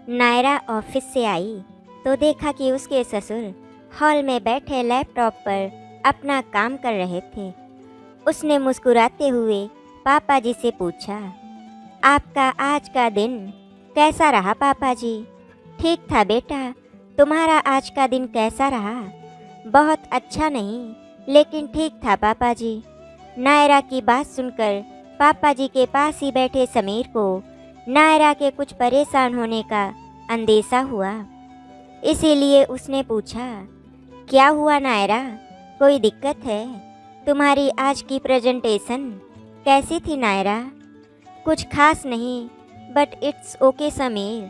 Naira office से आई तो देखा कि उसके ससुर हॉल में बैठे लैपटॉप पर अपना काम कर रहे थे। उसने मुस्कुराते हुए पापा जी से पूछा, आपका आज का दिन कैसा रहा पापा जी? ठीक था बेटा, तुम्हारा आज का दिन कैसा रहा? बहुत अच्छा नहीं, लेकिन ठीक था पापा जी। नायरा की बात सुनकर पापा जी के पास ही बैठे समीर को नायरा के कुछ परेशान होने का अंदेशा हुआ। इसीलिए उसने पूछा, क्या हुआ नायरा, कोई दिक्कत है? तुम्हारी आज की प्रेजेंटेशन कैसी थी नायरा? कुछ खास नहीं, बट इट्स ओके समीर,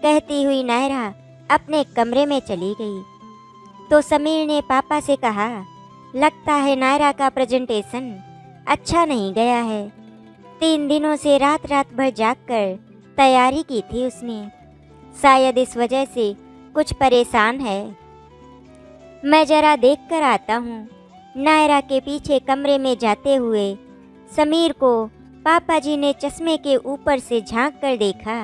कहती हुई नायरा अपने कमरे में चली गई। तो समीर ने पापा से कहा, लगता है नायरा का प्रेजेंटेशन अच्छा नहीं गया है। 3 दिनों से रात रात भर जागकर तैयारी की थी उसने, शायद इस वजह से कुछ परेशान है। मैं जरा देख कर आता हूँ। नायरा के पीछे कमरे में जाते हुए समीर को पापा जी ने चश्मे के ऊपर से झांक कर देखा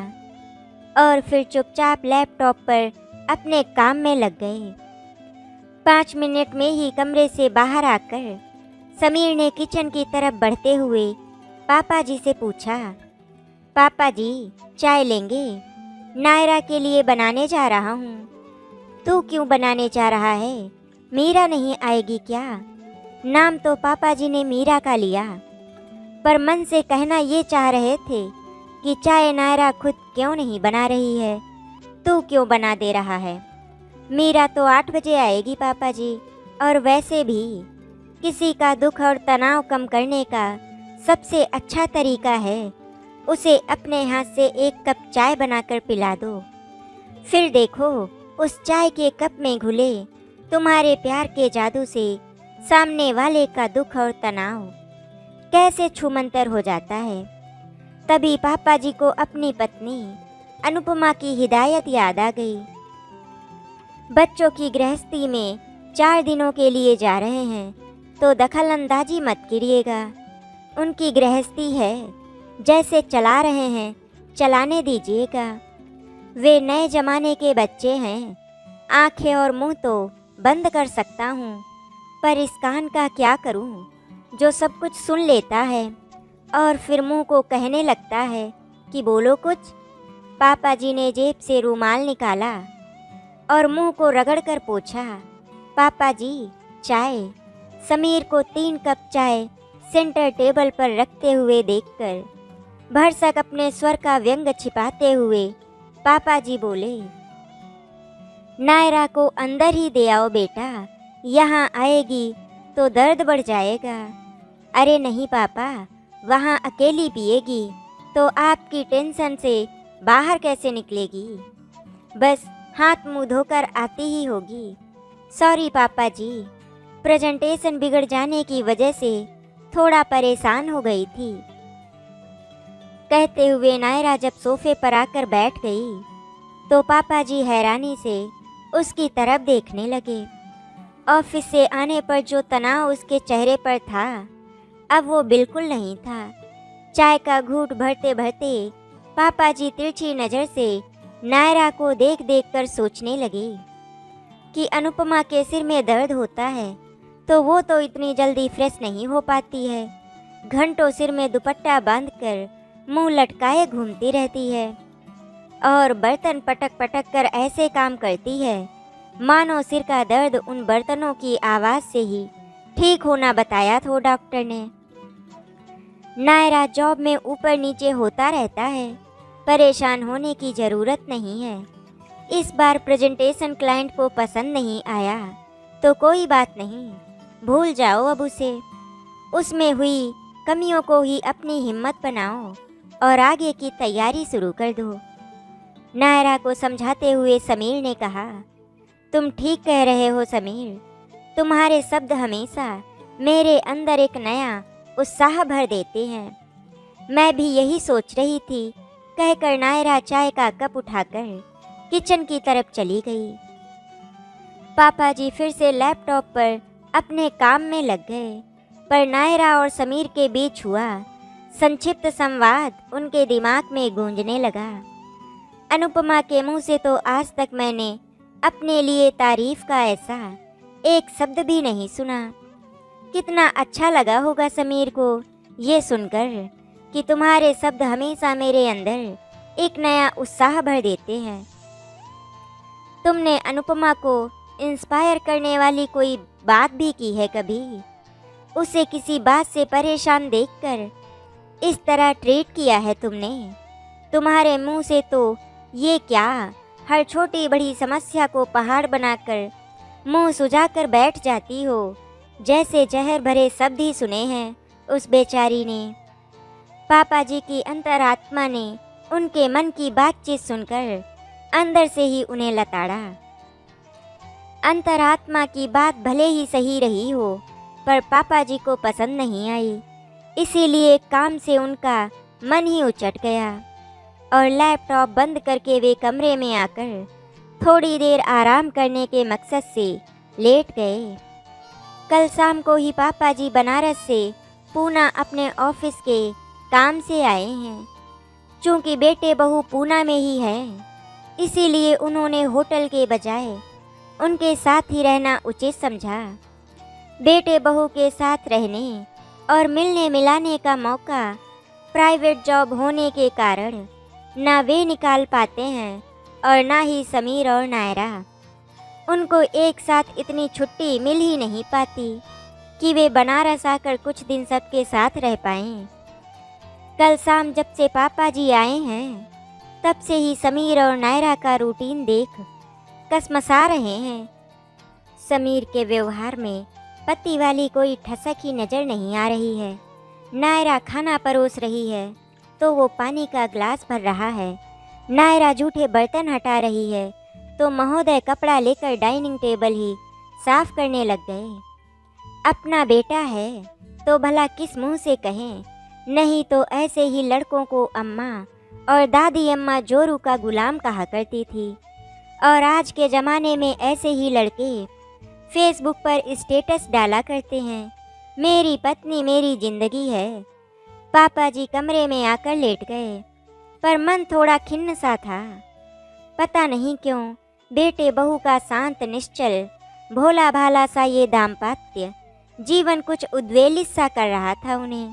और फिर चुपचाप लैपटॉप पर अपने काम में लग गए। 5 मिनट में ही कमरे से बाहर आकर समीर ने किचन की तरफ बढ़ते हुए पापा जी से पूछा, पापा जी चाय लेंगे? नायरा के लिए बनाने जा रहा हूँ। तू क्यों बनाने जा रहा है? मीरा नहीं आएगी क्या? नाम तो पापा जी ने मीरा का लिया, पर मन से कहना ये चाह रहे थे कि चाय नायरा खुद क्यों नहीं बना रही है, तू क्यों बना दे रहा है? मीरा तो 8 बजे आएगी पापा जी, और वैसे भी किसी का दुख और तनाव कम करने का सबसे अच्छा तरीका है उसे अपने हाथ से 1 कप चाय बनाकर पिला दो। फिर देखो उस चाय के कप में घुले तुम्हारे प्यार के जादू से सामने वाले का दुख और तनाव कैसे छूमंतर हो जाता है। तभी पापा जी को अपनी पत्नी अनुपमा की हिदायत याद आ गई। बच्चों की गृहस्थी में 4 दिनों के लिए जा रहे हैं तो दखलंदाजी मत करिएगा। उनकी गृहस्थी है, जैसे चला रहे हैं चलाने दीजिएगा। वे नए जमाने के बच्चे हैं। आंखें और मुंह तो बंद कर सकता हूँ, पर इस कान का क्या करूँ जो सब कुछ सुन लेता है और फिर मुंह को कहने लगता है कि बोलो कुछ। पापा जी ने जेब से रुमाल निकाला और मुंह को रगड़कर पोंछा। पापा जी चाय। समीर को 3 कप चाय सेंटर टेबल पर रखते हुए देखकर भरसक अपने स्वर का व्यंग छिपाते हुए पापा जी बोले, नायरा को अंदर ही दे आओ बेटा, यहाँ आएगी तो दर्द बढ़ जाएगा। अरे नहीं पापा, वहाँ अकेली पिएगी तो आपकी टेंशन से बाहर कैसे निकलेगी? बस हाथ मुंह धोकर आती ही होगी। सॉरी पापा जी, प्रेजेंटेशन बिगड़ जाने की वजह से थोड़ा परेशान हो गई थी। कहते हुए नायरा जब सोफे पर आकर बैठ गई तो पापा जी हैरानी से उसकी तरफ देखने लगे। ऑफिस से आने पर जो तनाव उसके चेहरे पर था अब वो बिल्कुल नहीं था। चाय का घूंट भरते भरते पापा जी तिरछी नज़र से नायरा को देख देख कर सोचने लगे कि अनुपमा के सिर में दर्द होता है तो वो तो इतनी जल्दी फ्रेश नहीं हो पाती है। घंटों सिर में दुपट्टा बांधकर मुंह लटकाए घूमती रहती है और बर्तन पटक पटक कर ऐसे काम करती है मानो सिर का दर्द उन बर्तनों की आवाज़ से ही ठीक होना बताया था डॉक्टर ने। नायरा जॉब में ऊपर नीचे होता रहता है, परेशान होने की ज़रूरत नहीं है। इस बार प्रेजेंटेशन क्लाइंट को पसंद नहीं आया तो कोई बात नहीं, भूल जाओ अब उसे। उसमें हुई कमियों को ही अपनी हिम्मत बनाओ और आगे की तैयारी शुरू कर दो। नायरा को समझाते हुए समीर ने कहा, तुम ठीक कह रहे हो समीर, तुम्हारे शब्द हमेशा मेरे अंदर एक नया उत्साह भर देते हैं। मैं भी यही सोच रही थी, कहकर नायरा चाय का कप उठाकर किचन की तरफ चली गई। पापा जी फिर से लैपटॉप पर अपने काम में लग गए, पर नायरा और समीर के बीच हुआ संक्षिप्त संवाद उनके दिमाग में गूंजने लगा। अनुपमा के मुंह से तो आज तक मैंने अपने लिए तारीफ का ऐसा एक शब्द भी नहीं सुना। कितना अच्छा लगा होगा समीर को ये सुनकर कि तुम्हारे शब्द हमेशा मेरे अंदर एक नया उत्साह भर देते हैं। तुमने अनुपमा को इंस्पायर करने वाली कोई बात भी की है कभी? उसे किसी बात से परेशान देखकर इस तरह ट्रीट किया है तुमने? तुम्हारे मुंह से तो ये क्या, हर छोटी बड़ी समस्या को पहाड़ बनाकर मुंह सुझाकर बैठ जाती हो, जैसे जहर भरे शब्द ही सुने हैं उस बेचारी ने। पापा जी की अंतरात्मा ने उनके मन की बातचीत सुनकर अंदर से ही उन्हें लताड़ा। अंतरात्मा की बात भले ही सही रही हो, पर पापा जी को पसंद नहीं आई, इसीलिए काम से उनका मन ही उचट गया और लैपटॉप बंद करके वे कमरे में आकर थोड़ी देर आराम करने के मकसद से लेट गए। कल शाम को ही पापा जी बनारस से पूना अपने ऑफिस के काम से आए हैं। चूँकि बेटे बहू पूना में ही हैं, इसीलिए उन्होंने होटल के बजाय उनके साथ ही रहना उचित समझा। बेटे बहू के साथ रहने और मिलने मिलाने का मौका प्राइवेट जॉब होने के कारण ना वे निकाल पाते हैं और ना ही समीर और नायरा। उनको एक साथ इतनी छुट्टी मिल ही नहीं पाती कि वे बनारस आकर कुछ दिन सबके साथ रह पाएं। कल शाम जब से पापा जी आए हैं, तब से ही समीर और नायरा का रूटीन देख कसमसा रहे हैं। समीर के व्यवहार में पति वाली कोई ठसक ही नज़र नहीं आ रही है। नायरा खाना परोस रही है तो वो पानी का ग्लास भर रहा है। नायरा जूठे बर्तन हटा रही है तो महोदय कपड़ा लेकर डाइनिंग टेबल ही साफ करने लग गए। अपना बेटा है तो भला किस मुंह से कहें, नहीं तो ऐसे ही लड़कों को अम्मा और दादी अम्मा जोरू का गुलाम कहा करती थी। और आज के ज़माने में ऐसे ही लड़के फेसबुक पर स्टेटस डाला करते हैं, मेरी पत्नी मेरी ज़िंदगी है। पापा जी कमरे में आकर लेट गए, पर मन थोड़ा खिन्न सा था। पता नहीं क्यों बेटे बहू का शांत निश्चल भोला भाला सा ये दाम्पत्य जीवन कुछ उद्वेलित सा कर रहा था उन्हें।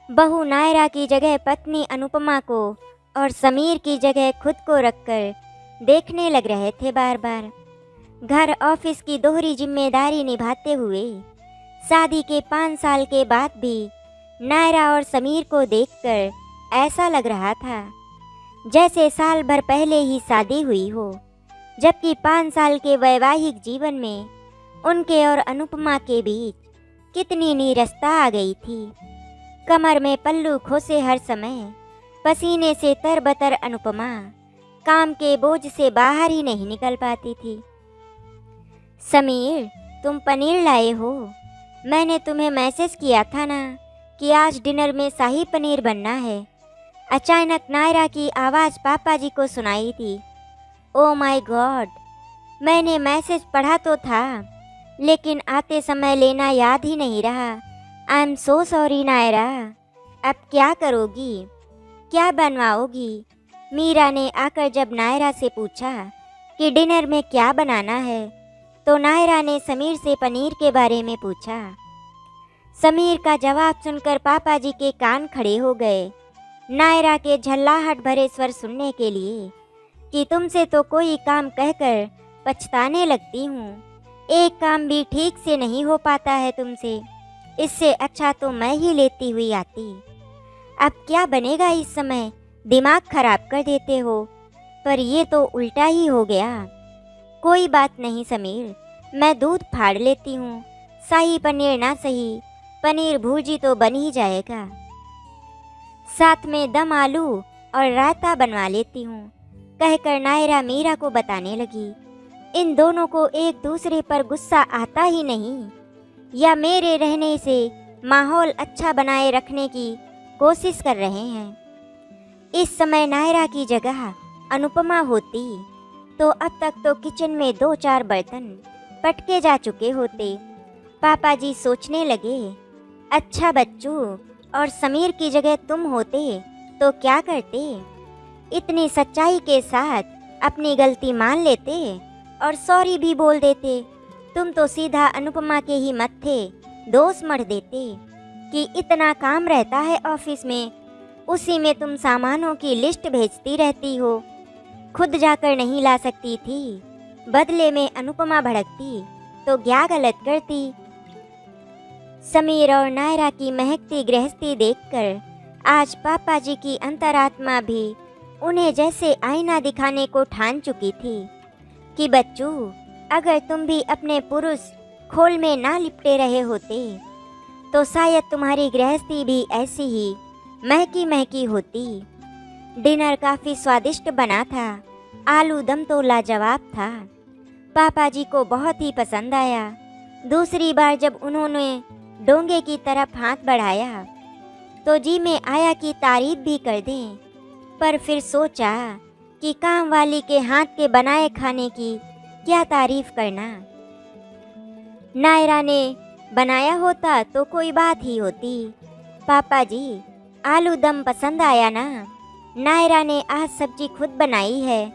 बहू नायरा की जगह पत्नी अनुपमा को और समीर की जगह खुद को रखकर देखने लग रहे थे बार बार। घर ऑफिस की दोहरी जिम्मेदारी निभाते हुए शादी के 5 साल के बाद भी नायरा और समीर को देखकर ऐसा लग रहा था जैसे साल भर पहले ही शादी हुई हो, जबकि 5 साल के वैवाहिक जीवन में उनके और अनुपमा के बीच कितनी नीरसता आ गई थी। कमर में पल्लू खोसे हर समय पसीने से तरबतर अनुपमा काम के बोझ से बाहर ही नहीं निकल पाती थी। समीर, तुम पनीर लाए हो? मैंने तुम्हें मैसेज किया था ना कि आज डिनर में शाही पनीर बनना है। अचानक नायरा की आवाज़ पापा जी को सुनाई थी। ओ माय गॉड, मैंने मैसेज पढ़ा तो था, लेकिन आते समय लेना याद ही नहीं रहा। I am so sorry Naira. अब क्या करोगी, क्या बनवाओगी? मीरा ने आकर जब नायरा से पूछा कि डिनर में क्या बनाना है, तो नायरा ने समीर से पनीर के बारे में पूछा। समीर का जवाब सुनकर पापा जी के कान खड़े हो गए, नायरा के झल्लाहट भरे स्वर सुनने के लिए कि तुमसे तो कोई काम कहकर पछताने लगती हूँ। एक काम भी ठीक से नहीं हो पाता है तुमसे, इससे अच्छा तो मैं ही लेती हुई आती। अब क्या बनेगा इस समय, दिमाग खराब कर देते हो, पर ये तो उल्टा ही हो गया। कोई बात नहीं समीर, मैं दूध फाड़ लेती हूँ, शाही पनीर ना सही पनीर भुर्जी तो बन ही जाएगा। साथ में दम आलू और रायता बनवा लेती हूँ, कहकर नायरा मीरा को बताने लगी। इन दोनों को एक दूसरे पर गुस्सा आता ही नहीं, या मेरे रहने से माहौल अच्छा बनाए रखने की कोशिश कर रहे हैं। इस समय नायरा की जगह अनुपमा होती तो अब तक तो किचन में 2-4 बर्तन पटके जा चुके होते। पापा जी सोचने लगे, अच्छा बच्चू, और समीर की जगह तुम होते तो क्या करते? इतनी सच्चाई के साथ अपनी गलती मान लेते और सॉरी भी बोल देते। तुम तो सीधा अनुपमा के ही मत्थे दोष मढ़ देते कि इतना काम रहता है ऑफिस में, उसी में तुम सामानों की लिस्ट भेजती रहती हो, खुद जाकर नहीं ला सकती थी। बदले में अनुपमा भड़कती तो क्या गलत करती। समीर और नायरा की महकती गृहस्थी देखकर आज पापा जी की अंतरात्मा भी उन्हें जैसे आईना दिखाने को ठान चुकी थी कि बच्चू, अगर तुम भी अपने पुरुष खोल में ना लिपटे रहे होते तो शायद तुम्हारी गृहस्थी भी ऐसी ही महकी महकी होती। डिनर काफ़ी स्वादिष्ट बना था। आलू दम तो लाजवाब था। पापा जी को बहुत ही पसंद आया। दूसरी बार जब उन्होंने डोंगे की तरफ हाथ बढ़ाया तो जी में आया कि तारीफ भी कर दें, पर फिर सोचा कि काम वाली के हाथ के बनाए खाने की क्या तारीफ करना। नायरा ने बनाया होता तो कोई बात ही होती। पापा जी, आलू दम पसंद आया ना? नायरा ने आज सब्जी खुद बनाई है,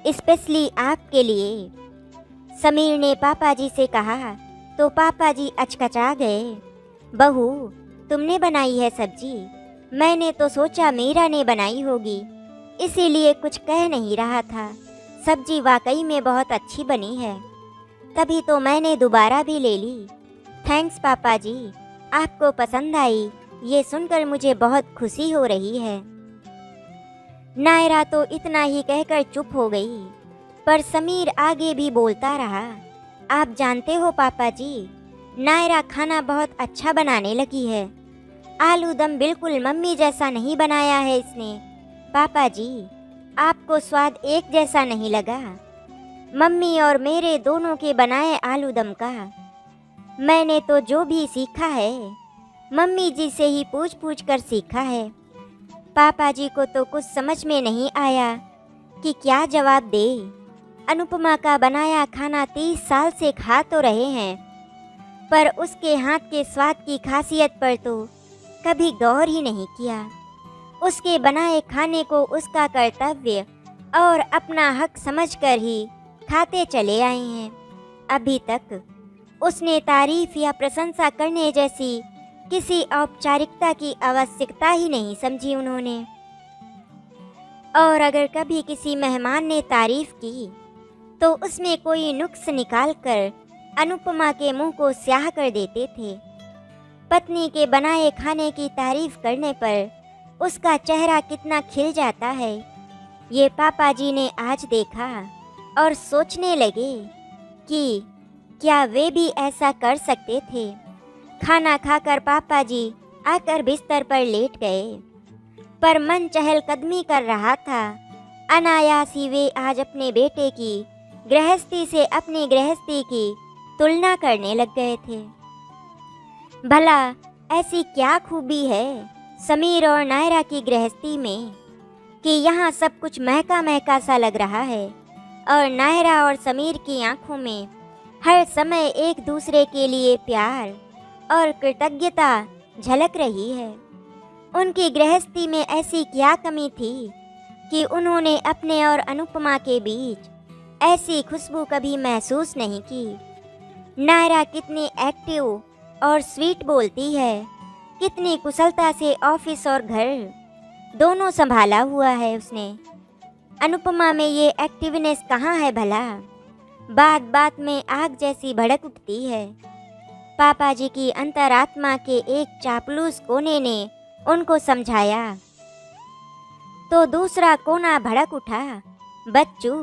स्पेशली आपके लिए। समीर ने पापा जी से कहा तो पापा जी अचकचा गए। बहू, तुमने बनाई है सब्जी? मैंने तो सोचा मीरा ने बनाई होगी, इसीलिए कुछ कह नहीं रहा था। सब्जी वाकई में बहुत अच्छी बनी है, तभी तो मैंने दोबारा भी ले ली। थैंक्स पापा जी, आपको पसंद आई ये सुनकर मुझे बहुत खुशी हो रही है। नायरा तो इतना ही कहकर चुप हो गई, पर समीर आगे भी बोलता रहा। आप जानते हो पापा जी, नायरा खाना बहुत अच्छा बनाने लगी है। आलू दम बिल्कुल मम्मी जैसा नहीं बनाया है इसने। पापा जी, आपको स्वाद एक जैसा नहीं लगा? मम्मी और मेरे दोनों के बनाए आलू दम का मैंने तो जो भी सीखा है मम्मी जी से ही पूछ पूछ कर सीखा है। पापा जी को तो कुछ समझ में नहीं आया कि क्या जवाब दे। अनुपमा का बनाया खाना 30 साल से खा तो रहे हैं, पर उसके हाथ के स्वाद की खासियत पर तो कभी गौर ही नहीं किया। उसके बनाए खाने को उसका कर्तव्य और अपना हक समझकर ही खाते चले आए हैं। अभी तक उसने तारीफ या प्रशंसा करने जैसी किसी औपचारिकता की आवश्यकता ही नहीं समझी उन्होंने। और अगर कभी किसी मेहमान ने तारीफ की तो उसमें कोई नुक्स निकालकर अनुपमा के मुंह को स्याह कर देते थे। पत्नी के बनाए खाने की तारीफ करने पर उसका चेहरा कितना खिल जाता है, ये पापा जी ने आज देखा और सोचने लगे कि क्या वे भी ऐसा कर सकते थे। खाना खाकर पापा जी आकर बिस्तर पर लेट गए, पर मन चहलकदमी कर रहा था। अनायास ही वे आज अपने बेटे की गृहस्थी से अपनी गृहस्थी की तुलना करने लग गए थे। भला ऐसी क्या खूबी है समीर और नायरा की गृहस्थी में कि यहाँ सब कुछ महका महका सा लग रहा है और नायरा और समीर की आंखों में हर समय एक दूसरे के लिए प्यार और कृतज्ञता झलक रही है। उनकी गृहस्थी में ऐसी क्या कमी थी कि उन्होंने अपने और अनुपमा के बीच ऐसी खुशबू कभी महसूस नहीं की। नायरा कितनी एक्टिव और स्वीट बोलती है, कितनी कुशलता से ऑफिस और घर दोनों संभाला हुआ है उसने। अनुपमा में ये एक्टिवनेस कहाँ है भला? बात बात में आग जैसी भड़क उठती है। पापा जी की अंतरात्मा के एक चापलूस कोने ने उनको समझाया तो दूसरा कोना भड़क उठा। बच्चू,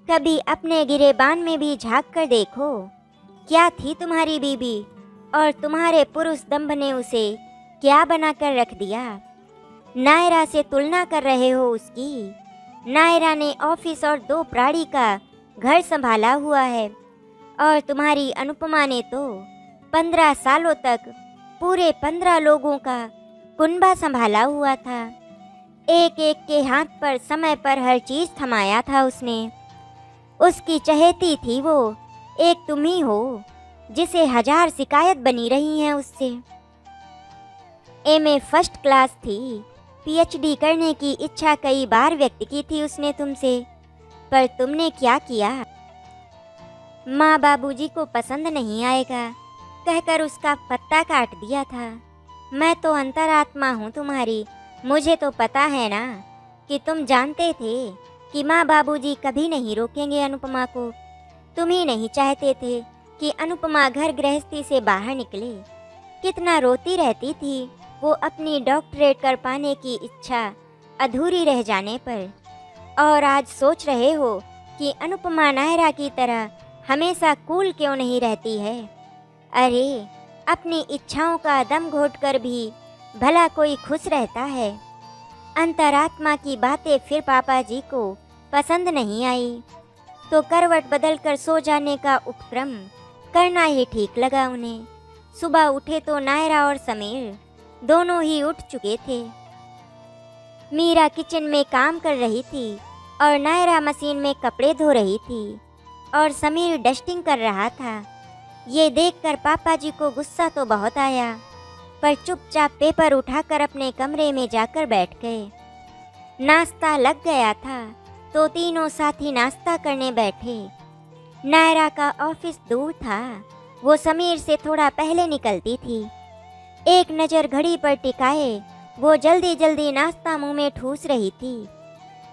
कभी अपने गिरेबान में भी झांक कर देखो, क्या थी तुम्हारी बीबी और तुम्हारे पुरुष दम्भ ने उसे क्या बनाकर रख दिया। नायरा से तुलना कर रहे हो उसकी। नायरा ने ऑफिस और 2 प्राणी का घर संभाला हुआ है और तुम्हारी अनुपमा ने तो 15 सालों तक पूरे 15 लोगों का कुनबा संभाला हुआ था। एक एक के हाथ पर समय पर हर चीज़ थमाया था उसने। उसकी चहेती थी वो, एक तुम ही हो जिसे 1000 शिकायत बनी रही हैं उससे। एमए फर्स्ट क्लास थी, पीएचडी करने की इच्छा कई बार व्यक्त की थी उसने तुमसे, पर तुमने क्या किया? माँ बाबूजी को पसंद नहीं आएगा कहकर उसका पत्ता काट दिया था। मैं तो अंतरात्मा हूँ तुम्हारी, मुझे तो पता है ना कि तुम जानते थे कि माँ बाबूजी कभी नहीं रोकेंगे अनुपमा को। तुम ही नहीं चाहते थे कि अनुपमा घर गृहस्थी से बाहर निकले। कितना रोती रहती थी वो अपनी डॉक्टरेट कर पाने की इच्छा अधूरी रह जाने पर, और आज सोच रहे हो कि अनुपमा नायरा की तरह हमेशा कूल क्यों नहीं रहती है। अरे अपनी इच्छाओं का दम घोट कर भी भला कोई खुश रहता है। अंतरात्मा की बातें फिर पापा जी को पसंद नहीं आई तो करवट बदलकर सो जाने का उपक्रम करना ही ठीक लगा उन्हें। सुबह उठे तो नायरा और समीर दोनों ही उठ चुके थे। मीरा किचन में काम कर रही थी और नायरा मशीन में कपड़े धो रही थी और समीर डस्टिंग कर रहा था। ये देखकर पापा जी को गुस्सा तो बहुत आया, पर चुपचाप पेपर उठाकर अपने कमरे में जाकर बैठ गए। नाश्ता लग गया था तो तीनों साथी नाश्ता करने बैठे। नायरा का ऑफिस दूर था, वो समीर से थोड़ा पहले निकलती थी। एक नज़र घड़ी पर टिकाए वो जल्दी जल्दी नाश्ता मुंह में ठूस रही थी।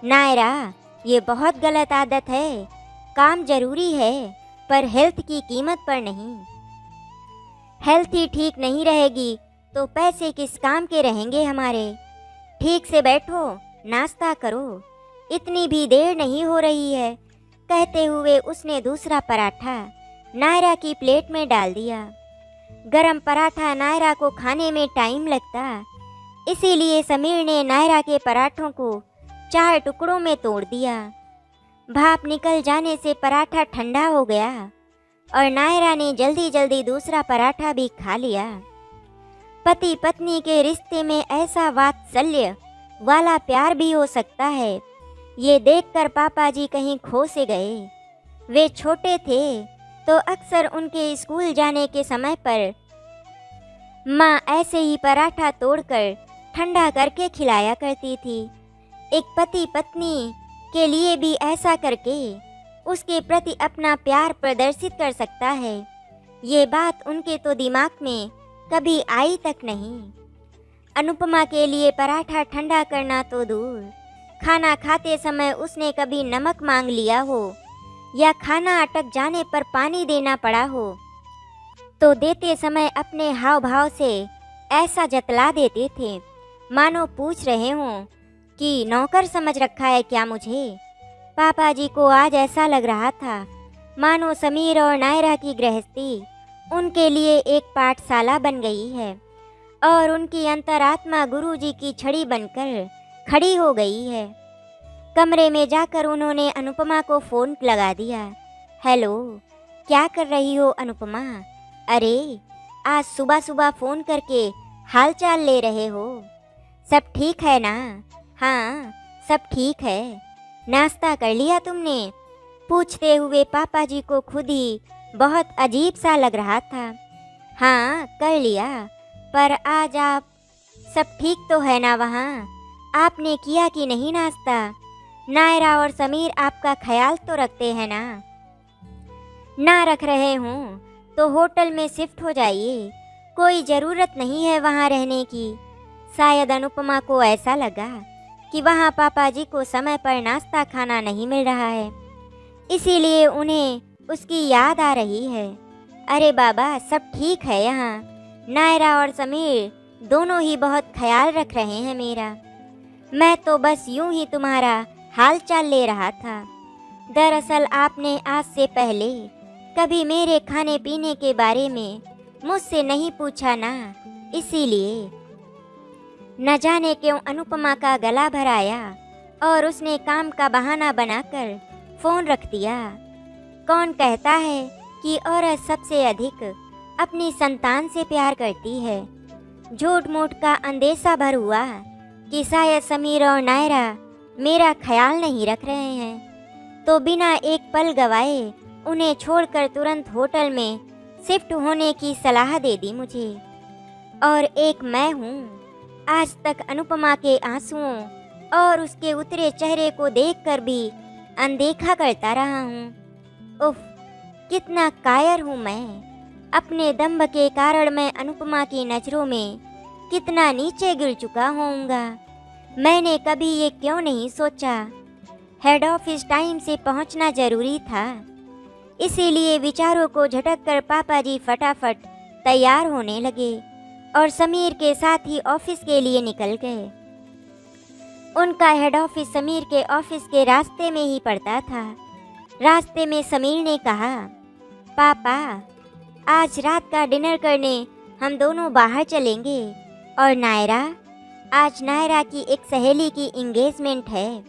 नायरा, ये बहुत गलत आदत है। काम जरूरी है पर हेल्थ की कीमत पर नहीं। हेल्थ ही ठीक नहीं रहेगी तो पैसे किस काम के रहेंगे हमारे। ठीक से बैठो, नाश्ता करो, इतनी भी देर नहीं हो रही है। कहते हुए उसने दूसरा पराठा नायरा की प्लेट में डाल दिया। गरम पराठा नायरा को खाने में टाइम लगता, इसीलिए समीर ने नायरा के पराठों को 4 टुकड़ों में तोड़ दिया। भाप निकल जाने से पराठा ठंडा हो गया और नायरा ने जल्दी जल्दी दूसरा पराठा भी खा लिया। पति पत्नी के रिश्ते में ऐसा वात्सल्य वाला प्यार भी हो सकता है, ये देखकर पापा जी कहीं खो से गए। वे छोटे थे तो अक्सर उनके स्कूल जाने के समय पर माँ ऐसे ही पराठा तोड़कर ठंडा करके खिलाया करती थी। एक पति पत्नी के लिए भी ऐसा करके उसके प्रति अपना प्यार प्रदर्शित कर सकता है। ये बात उनके तो दिमाग में कभी आई तक नहीं। अनुपमा के लिए पराठा ठंडा करना तो दूर, खाना खाते समय उसने कभी नमक मांग लिया हो या खाना अटक जाने पर पानी देना पड़ा हो तो देते समय अपने हाव भाव से ऐसा जतला देते थे मानो पूछ रहे हों कि नौकर समझ रखा है क्या मुझे। पापा जी को आज ऐसा लग रहा था मानो समीर और नायरा की गृहस्थी उनके लिए एक पाठशाला बन गई है और उनकी अंतरात्मा गुरुजी की छड़ी बनकर खड़ी हो गई है। कमरे में जाकर उन्होंने अनुपमा को फ़ोन लगा दिया। हेलो, क्या कर रही हो अनुपमा? अरे आज सुबह सुबह फ़ोन करके हाल चाल ले रहे हो? सब ठीक है ना? हाँ सब ठीक है। नाश्ता कर लिया तुमने? पूछते हुए पापा जी को खुद ही बहुत अजीब सा लग रहा था। हाँ कर लिया, पर आज आप सब ठीक तो है ना वहाँ? आपने किया कि नहीं नाश्ता? नायरा और समीर आपका ख्याल तो रखते हैं ना? ना रख रहे हों तो होटल में शिफ्ट हो जाइए, कोई ज़रूरत नहीं है वहाँ रहने की। शायद अनुपमा को ऐसा लगा कि वहाँ पापा जी को समय पर नाश्ता खाना नहीं मिल रहा है, इसीलिए उन्हें उसकी याद आ रही है। अरे बाबा सब ठीक है यहाँ, नायरा और समीर दोनों ही बहुत ख्याल रख रहे हैं मेरा। मैं तो बस यूं ही तुम्हारा हाल चाल ले रहा था। दरअसल आपने आज से पहले कभी मेरे खाने पीने के बारे में मुझसे नहीं पूछा ना, इसीलिए। न जाने क्यों अनुपमा का गला भर आया और उसने काम का बहाना बनाकर फ़ोन रख दिया। कौन कहता है कि औरत सबसे अधिक अपनी संतान से प्यार करती है। झूठ मूठ का अंदेशा भर हुआ कि शायद समीर और नायरा मेरा ख्याल नहीं रख रहे हैं, तो बिना एक पल गवाए उन्हें छोड़कर तुरंत होटल में शिफ्ट होने की सलाह दे दी मुझे। और एक मैं हूँ आज तक अनुपमा के आंसुओं और उसके उतरे चेहरे को देखकर भी अनदेखा करता रहा हूँ। उफ, कितना कायर हूँ मैं। अपने दंभ के कारण मैं अनुपमा की नज़रों में कितना नीचे गिर चुका होऊंगा। मैंने कभी ये क्यों नहीं सोचा। हेड ऑफिस टाइम से पहुंचना जरूरी था, इसीलिए विचारों को झटक कर पापा जी फटाफट तैयार होने लगे और समीर के साथ ही ऑफिस के लिए निकल गए। उनका हेड ऑफिस समीर के ऑफिस के रास्ते में ही पड़ता था। रास्ते में समीर ने कहा, पापा आज रात का डिनर करने हम दोनों बाहर चलेंगे। और नायरा, आज नायरा की एक सहेली की एंगेजमेंट है।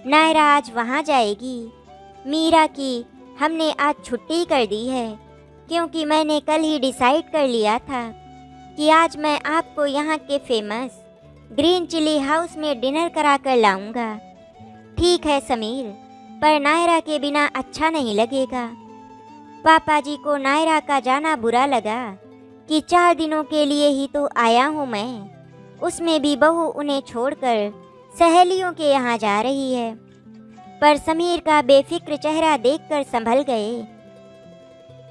नायरा आज वहाँ जाएगी। मीरा की हमने आज छुट्टी कर दी है, क्योंकि मैंने कल ही डिसाइड कर लिया था कि आज मैं आपको यहाँ के फेमस ग्रीन चिली हाउस में डिनर करा कर लाऊंगा। ठीक है समीर, पर नायरा के बिना अच्छा नहीं लगेगा। पापा जी को नायरा का जाना बुरा लगा कि 4 दिनों के लिए ही तो आया हूँ मैं, उसमें भी बहू उन्हें छोड़कर सहेलियों के यहाँ जा रही है। पर समीर का बेफिक्र चेहरा देखकर संभल गए।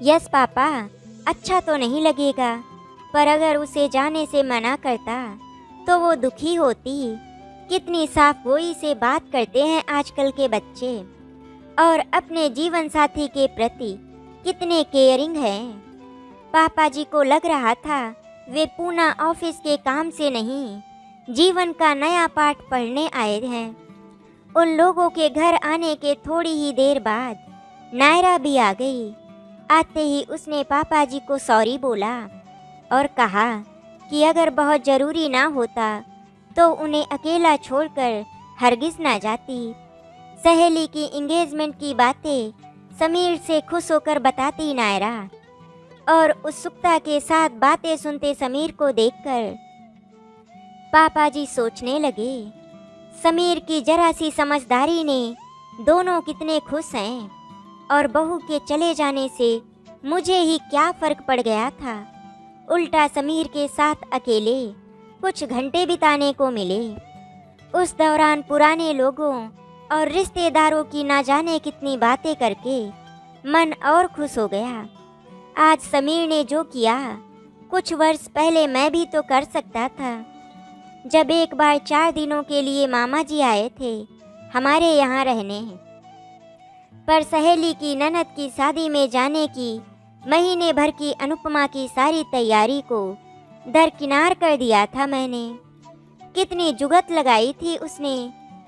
यस पापा, अच्छा तो नहीं लगेगा, पर अगर उसे जाने से मना करता तो वो दुखी होती। कितनी साफ गोई से बात करते हैं आजकल के बच्चे, और अपने जीवन साथी के प्रति कितने केयरिंग हैं। पापा जी को लग रहा था वे पूना ऑफिस के काम से नहीं, जीवन का नया पाठ पढ़ने आए हैं। उन लोगों के घर आने के थोड़ी ही देर बाद नायरा भी आ गई। आते ही उसने पापा जी को सॉरी बोला और कहा कि अगर बहुत ज़रूरी ना होता तो उन्हें अकेला छोड़कर हरगिज़ ना जाती। सहेली की एंगेजमेंट की बातें समीर से खुश होकर बताती नायरा, और उत्सुकता के साथ बातें सुनते समीर को देखकर पापा जी सोचने लगे, समीर की जरा सी समझदारी ने दोनों कितने खुश हैं, और बहू के चले जाने से मुझे ही क्या फ़र्क पड़ गया था। उल्टा समीर के साथ अकेले कुछ घंटे बिताने को मिले। उस दौरान पुराने लोगों और रिश्तेदारों की ना जाने कितनी बातें करके मन और खुश हो गया। आज समीर ने जो किया कुछ वर्ष पहले मैं भी तो कर सकता था, जब एक बार 4 दिनों के लिए मामा जी आए थे हमारे यहाँ रहने। पर सहेली की ननद की शादी में जाने की महीने भर की अनुपमा की सारी तैयारी को दरकिनार कर दिया था मैंने। कितनी जुगत लगाई थी उसने,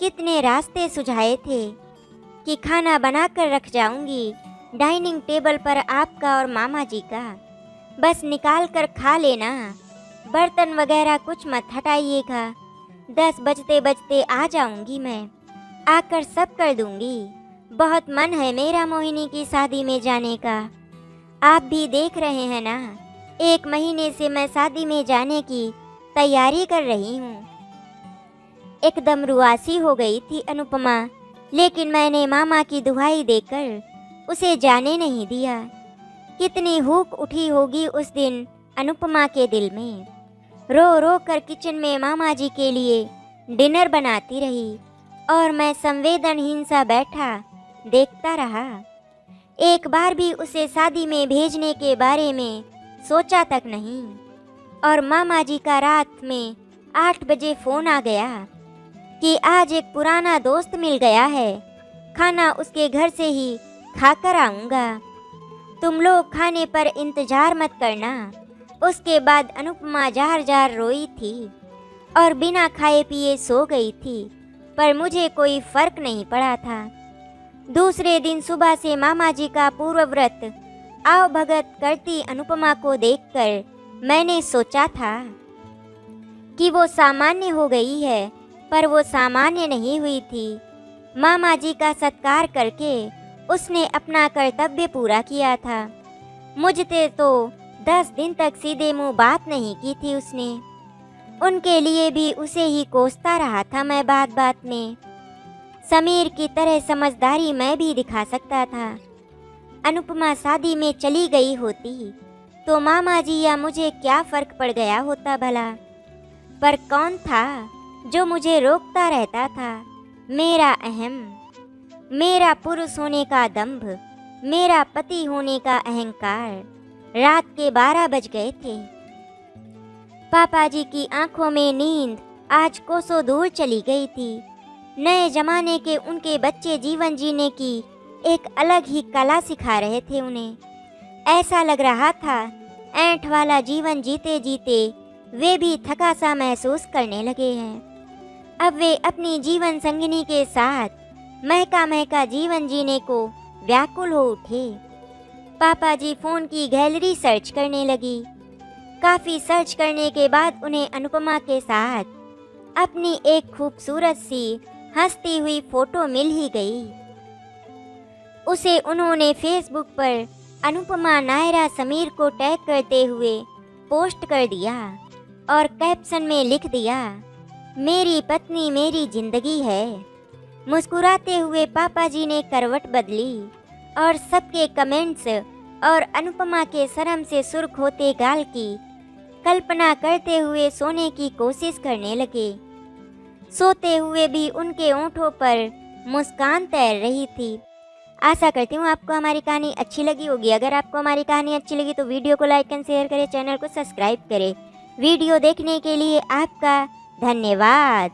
कितने रास्ते सुझाए थे कि खाना बनाकर रख जाऊंगी डाइनिंग टेबल पर आपका और मामा जी का, बस निकाल कर खा लेना, बर्तन वगैरह कुछ मत हटाइएगा, 10 बजते बजते आ जाऊंगी मैं, आकर सब कर दूंगी। बहुत मन है मेरा मोहिनी की शादी में जाने का। आप भी देख रहे हैं ना, 1 महीने से मैं शादी में जाने की तैयारी कर रही हूँ। एकदम रुआसी हो गई थी अनुपमा, लेकिन मैंने मामा की दुहाई देकर उसे जाने नहीं दिया। कितनी हुक उठी होगी उस दिन अनुपमा के दिल में। रो रो कर किचन में मामा जी के लिए डिनर बनाती रही और मैं संवेदनहीन सा बैठा देखता रहा। एक बार भी उसे शादी में भेजने के बारे में सोचा तक नहीं। और मामा जी का रात में 8 बजे फ़ोन आ गया कि आज एक पुराना दोस्त मिल गया है, खाना उसके घर से ही खाकर आऊँगा, तुम लोग खाने पर इंतज़ार मत करना। उसके बाद अनुपमा जार जार रोई थी और बिना खाए पिए सो गई थी, पर मुझे कोई फ़र्क नहीं पड़ा था। दूसरे दिन सुबह से मामा जी का पूर्व व्रत आव भगत करती अनुपमा को देखकर मैंने सोचा था कि वो सामान्य हो गई है, पर वो सामान्य नहीं हुई थी। मामा जी का सत्कार करके उसने अपना कर्तव्य पूरा किया था। मुझसे तो 10 दिन तक सीधे मुंह बात नहीं की थी उसने। उनके लिए भी उसे ही कोसता रहा था मैं बात बात में। समीर की तरह समझदारी मैं भी दिखा सकता था। अनुपमा शादी में चली गई होती तो मामा जी या मुझे क्या फ़र्क पड़ गया होता भला। पर कौन था जो मुझे रोकता रहता था? मेरा अहम, मेरा पुरुष होने का दंभ, मेरा पति होने का अहंकार। रात के 12 बज गए थे। पापा जी की आंखों में नींद आज कोसों दूर चली गई थी। नए जमाने के उनके बच्चे जीवन जीने की एक अलग ही कला सिखा रहे थे उन्हें। ऐसा लग रहा था ऐंठ वाला जीवन जीते जीते वे भी थका सा महसूस करने लगे हैं। अब वे अपनी जीवन संगिनी के साथ महका महका जीवन जीने को व्याकुल हो उठे। पापा जी फोन की गैलरी सर्च करने लगी। काफ़ी सर्च करने के बाद उन्हें अनुपमा के साथ अपनी एक खूबसूरत सी हंसती हुई फोटो मिल ही गई। उसे उन्होंने फेसबुक पर अनुपमा नायरा समीर को टैग करते हुए पोस्ट कर दिया और कैप्शन में लिख दिया, मेरी पत्नी मेरी जिंदगी है। मुस्कुराते हुए पापा जी ने करवट बदली और सबके कमेंट्स और अनुपमा के शर्म से सुर्ख होते गाल की कल्पना करते हुए सोने की कोशिश करने लगे। सोते हुए भी उनके होंठों पर मुस्कान तैर रही थी। आशा करती हूँ आपको हमारी कहानी अच्छी लगी होगी। अगर आपको हमारी कहानी अच्छी लगी तो वीडियो को लाइक एंड शेयर करें, चैनल को सब्सक्राइब करें। वीडियो देखने के लिए आपका धन्यवाद।